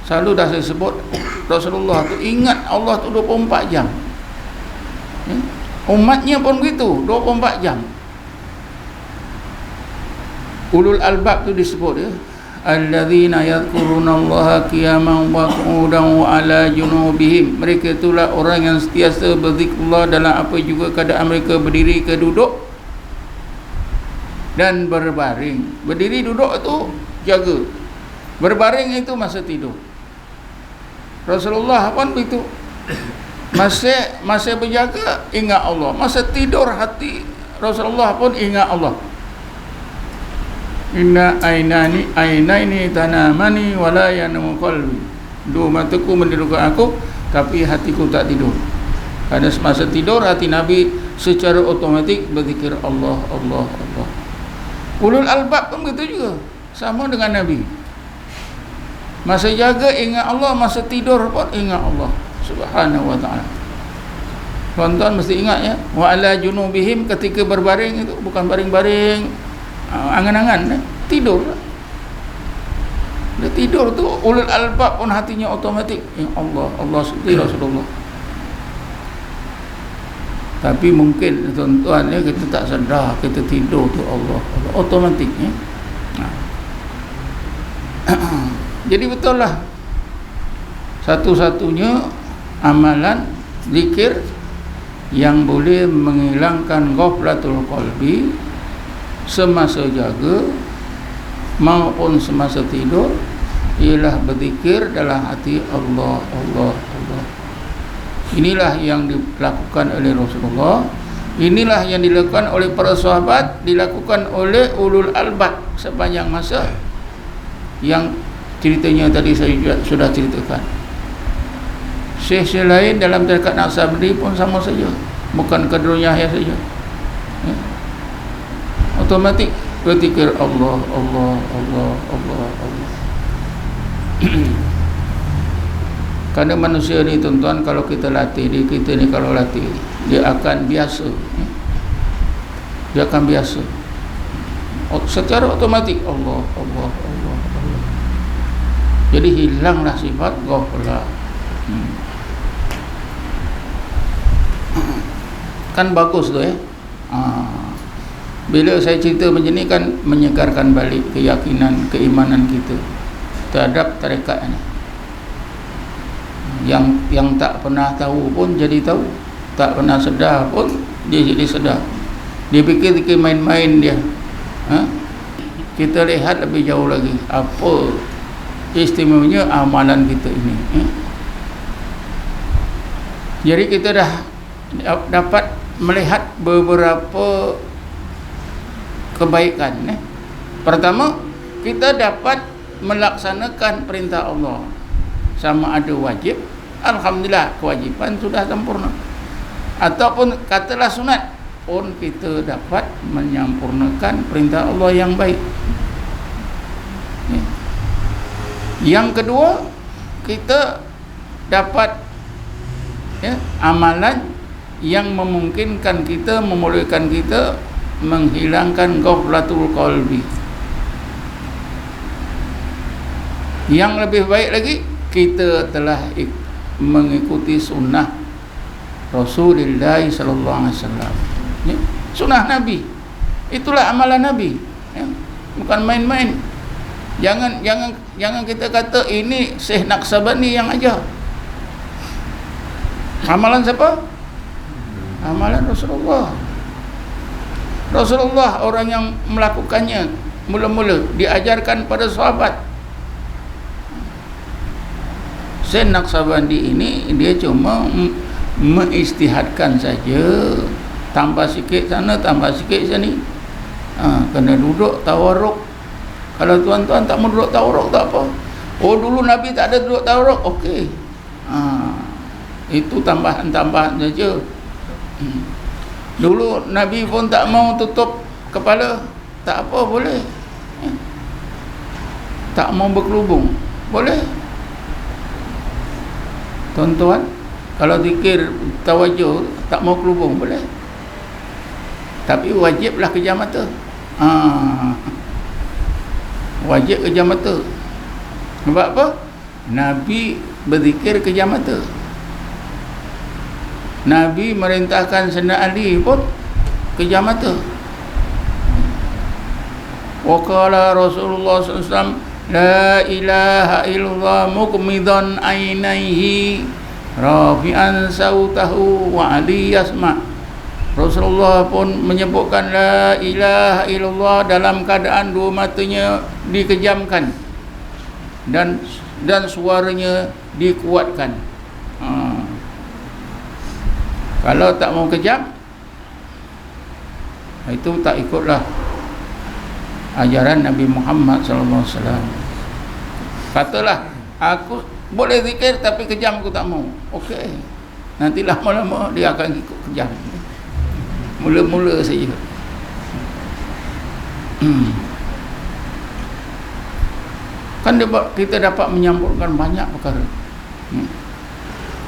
Selalu dah saya sebut, Rasulullah tu ingat Allah tu 24 jam. Umatnya pun begitu, 24 jam. Ulul albab tu disebut ya, alladzina yadhkurunallaha qiyaman wa qu'udan wa ala junubihim. Mereka itulah orang yang sentiasa berzikrullah dalam apa juga keadaan mereka berdiri ke duduk dan berbaring. Berdiri duduk tu jaga, berbaring itu masa tidur. Rasulullah pun begitu, masa berjaga ingat Allah, masa tidur hati Rasulullah pun ingat Allah. Inna ainaini tanamani wala yanamu qalbi. Dua mataku menidukan aku, tapi hatiku tak tidur. Karena semasa tidur hati Nabi secara otomatik berzikir Allah, Allah, Allah. Ulul albab pun begitu juga, sama dengan Nabi. Masa jaga ingat Allah, masa tidur pun ingat Allah Subhanahu wa ta'ala. Tuan-tuan mesti ingat ya, wa ala junubihim, ketika berbaring itu bukan baring-baring angan-angan, tidur. Dia tidur tu ulul albab pun hatinya otomatik ya Allah, Allah seperti Rasulullah. Tapi mungkin tuan-tuan ya, kita tak sedar kita tidur tu Allah, Allah otomatik ya. Jadi betul lah, satu-satunya amalan zikir yang boleh menghilangkan ghaflatul qalbi semasa jaga maupun semasa tidur ialah berzikir dalam hati Allah, Allah, Allah. Inilah yang dilakukan oleh Rasulullah, inilah yang dilakukan oleh para sahabat, dilakukan oleh ulul albab sepanjang masa yang ceritanya tadi saya sudah ceritakan. Syekh lain dalam tarekat Naqsabandi pun sama saja, bukan Qadrul Yahya saja ya. Otomatik berzikir Allah, Allah, Allah, Allah, Allah. Karena manusia ni tuan-tuan, kalau kita latih dia, kita ni kalau latih dia akan biasa ya. Dia akan biasa secara otomatik Allah, Allah, Allah, Allah. Jadi hilanglah sifat ghaflah. Kan bagus tu ya. Bila saya cerita macam ni kan menyegarkan balik keyakinan, keimanan kita terhadap tarekat ni. Yang tak pernah tahu pun jadi tahu, tak pernah sedar pun dia jadi sedar. Dia fikir main-main dia. Kita lihat lebih jauh lagi apa istimewanya amalan kita ini. Jadi kita dah dapat melihat beberapa kebaikan. Pertama, kita dapat melaksanakan perintah Allah, sama ada wajib, alhamdulillah kewajiban sudah sempurna, ataupun katalah sunat pun kita dapat menyempurnakan perintah Allah yang baik. Yang kedua, kita dapat amalan yang memungkinkan kita, memulihkan kita, menghilangkan ghaflatul qalbi. Yang lebih baik lagi, kita telah mengikuti sunnah Rasulullah sallallahu alaihi wasallam. Sunnah Nabi. Itulah amalan Nabi. Bukan main-main. Jangan kita kata ini Syekh Naqsabandi yang ajar. Amalan siapa? Amalan Rasulullah. Rasulullah orang yang melakukannya mula-mula, diajarkan pada sahabat. Syekh Naqsabandi ini dia cuma mengistihadkan saja, tambah sikit sana, tambah sikit sini. Kena duduk tawarruk. Kalau tuan-tuan tak mau duduk tawarruk tak apa. Oh, dulu Nabi tak ada duduk tawarruk, okey. Itu tambahan-tambahan saja. Dulu Nabi pun tak mau tutup kepala, tak apa, boleh. Tak mau berkelubung, boleh. Tuan-tuan, kalau zikir tawajuh tak mau kelubung, boleh. Tapi wajiblah kejam mata. Wajib kejam mata. Sebab apa? Nabi berzikir kejam mata. Nabi merintahkan Sayyidina Ali pun kejam mata. Wa qala Rasulullah SAW, la ilaha illallah muqmidan ainaihi rafi'an sautahu wa Ali yasma'. Rasulullah pun menyebutkan la ilaha illallah dalam keadaan dua matanya dikejamkan dan suaranya dikuatkan. Kalau tak mau kejam, itu tak ikutlah ajaran Nabi Muhammad SAW. Katalah, aku boleh zikir tapi kejam aku tak mau. Okey, nanti lama-lama dia akan ikut kejam. Mula-mula saja. Kan kita dapat menyampaikan banyak perkara.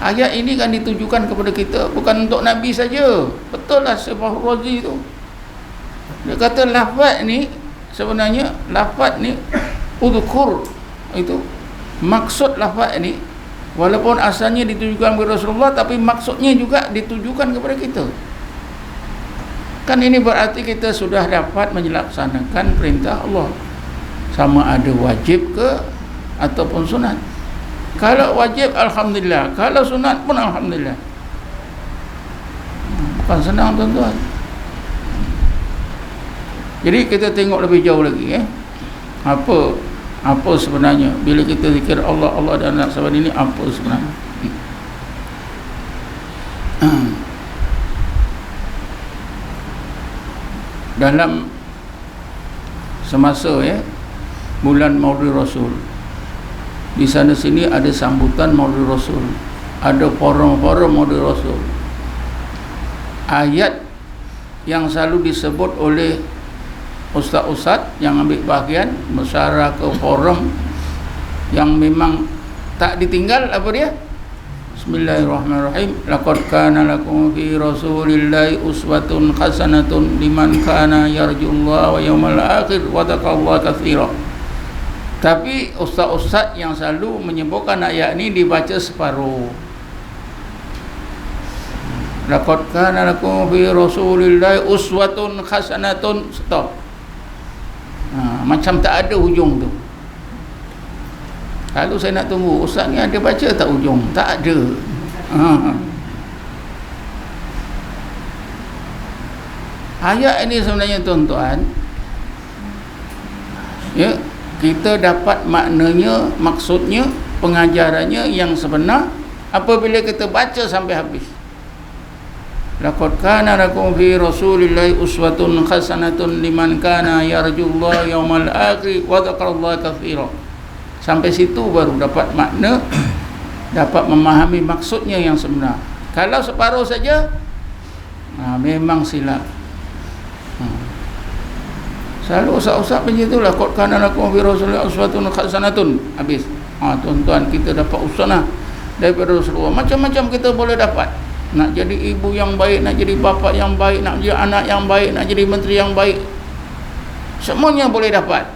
Ayat ini kan ditujukan kepada kita, bukan untuk Nabi saja. Betul lah Syekh Razi tu. Dia kata lafaz ni sebenarnya lafaz ni udhkur, itu maksud lafaz ni walaupun asalnya ditujukan kepada Rasulullah, tapi maksudnya juga ditujukan kepada kita. Kan ini berarti kita sudah dapat melaksanakan perintah Allah, sama ada wajib ke ataupun sunat. Kalau wajib alhamdulillah, kalau sunat pun alhamdulillah. Bukan senang tuan-tuan. Jadi kita tengok lebih jauh lagi apa sebenarnya bila kita zikir Allah dan anak sahabat ini, apa sebenarnya? Dalam semasa bulan Maulid Rasul, di sana sini ada sambutan Maulid Rasul, ada forum-forum Maulid Rasul. Ayat yang selalu disebut oleh ustaz-ustaz yang ambil bahagian bersara ke forum yang memang tak ditinggal, apa dia? Bismillahirrahmanirrahim. Laqad kana lakum fi Rasulillahi uswatun hasanatun liman kana yarjullaha wa yawmal akhir wa dzakarallaha katsira. Tapi ustaz-ustaz yang selalu menyebutkan ayat ini dibaca separuh. Laqad kana lakum fi Rasulillahi uswatun hasanatun, stop. Macam tak ada hujung tu. Kalau saya nak tunggu ustaz ni ada baca tak hujung? Tak ada. Ayat ini sebenarnya tuan-tuan, kita dapat maknanya, maksudnya, pengajarannya yang sebenar apabila kita baca sampai habis. Laqad kana lakum fi Rasulillahi uswatun hasanatun liman kana yarjullaha yawmal akhir wa dzakarallaha katsira. Sampai situ baru dapat makna, dapat memahami maksudnya yang sebenar. Kalau separuh saja, memang silap. Selalu usah-usah macam itulah. Qad kana lakum fi Rasulillahi uswatun hasanatun. Habis. Tuan-tuan, kita dapat usnah daripada Rasulullah. Macam-macam kita boleh dapat. Nak jadi ibu yang baik, nak jadi bapa yang baik, nak jadi anak yang baik, nak jadi menteri yang baik, semuanya boleh dapat.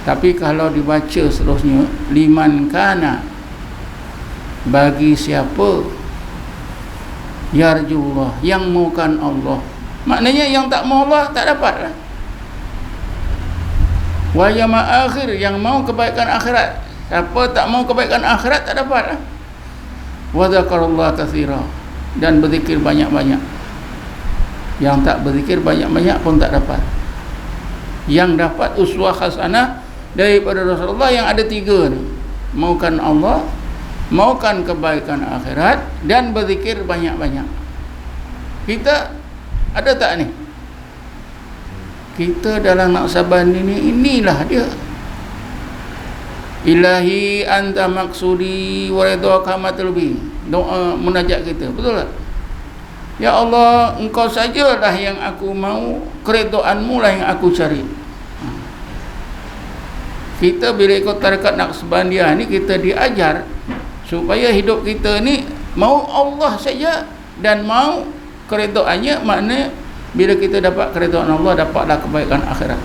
Tapi kalau dibaca seterusnya, liman kana, bagi siapa yarjullah, yang maukan Allah. Maknanya yang tak mau Allah tak dapat lah. Wa yama akhir, yang mau kebaikan akhirat. Siapa tak mau kebaikan akhirat tak dapat lah. Wa dzakarallaha katsira, dan berzikir banyak-banyak. Yang tak berzikir banyak-banyak pun tak dapat. Yang dapat uswah hasanah daripada Rasulullah yang ada tiga ni: maukan Allah, maukan kebaikan akhirat, dan berzikir banyak-banyak. Kita ada tak ni? Kita dalam Naqsabandi ni, inilah dia. Ilahi anta maksudi wa ridhaka matlubi. Doa munajat kita, betul tak? Ya Allah, engkau sajalah yang aku mau, keridhaanmu lah yang aku cari. Kita bila ikut tarekat Naqsabandiyah ni, kita diajar supaya hidup kita ni mau Allah saja dan mau keridhaannya. Maknanya bila kita dapat keridhaan Allah, dapatlah kebaikan akhirat.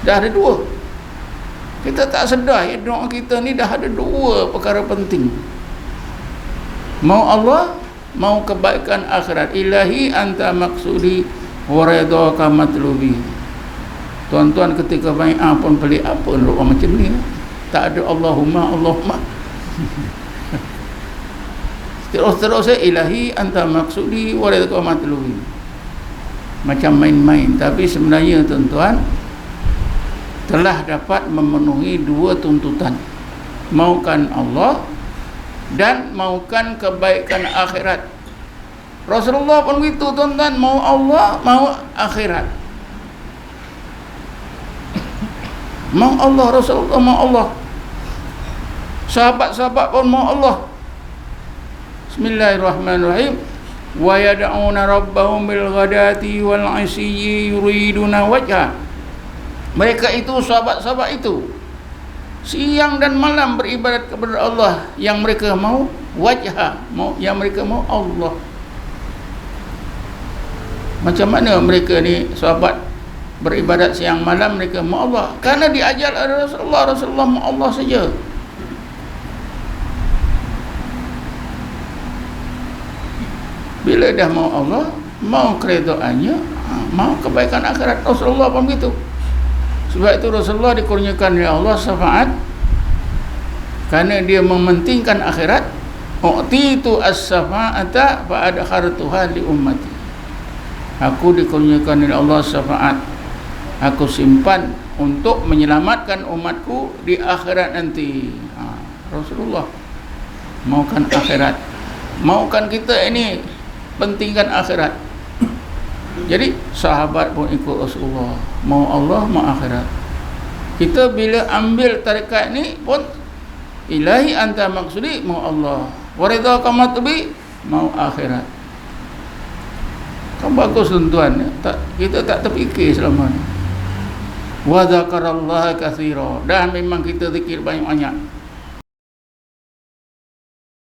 Dah ada dua. Kita tak sedar doa kita ni dah ada dua perkara penting. Mau Allah, mau kebaikan akhirat. Ilahi anta maksudi wa ridhaka matlubi. Tuan-tuan ketika baik pun pelik apa doa macam ni. Tak ada Allahumma. Terus ilahi anta maksudi wa ridhaka matlubi. Macam main-main, tapi sebenarnya tuan-tuan telah dapat memenuhi dua tuntutan. Maukan Allah dan maukan kebaikan akhirat. Rasulullah pun begitu tuan-tuan, mau Allah, mau akhirat. Mau Allah, Rasulullah mau Allah. Sahabat-sahabat pun mau Allah. Bismillahirrahmanirrahim. Wa yad'una rabbahum bil ghadati wal 'ashiyyi yuriduna wajha. Mereka itu sahabat-sahabat itu siang dan malam beribadat kepada Allah, yang mereka mau wajha, yang mereka mau Allah. Macam mana mereka ni sahabat beribadat siang malam, mereka mau Allah? Karena diajar oleh Rasulullah mau Allah saja. Bila dah mau Allah, mau keredaannya, mau kebaikan akhirat. Rasulullah pun begitu. Sebab itu Rasulullah dikurniakan oleh Allah syafaat kerana dia mementingkan akhirat. U'titu as-syafa'ata fa adkhartuha li ummati. Aku dikurniakan oleh Allah syafaat. Aku simpan untuk menyelamatkan umatku di akhirat nanti. Rasulullah maukan akhirat. Maukan kita ini pentingkan akhirat. Jadi sahabat pun ikut Rasulullah, mau Allah, mau akhirat. Kita bila ambil tarekat ni pun ilahi anta maksudi, mau Allah, wa ridhaka matlubi, mau akhirat. Kan bagus tuan-tuan, kita tak terfikir selama ni. Wa dzakarallaha katsira, dan memang kita zikir banyak-banyak.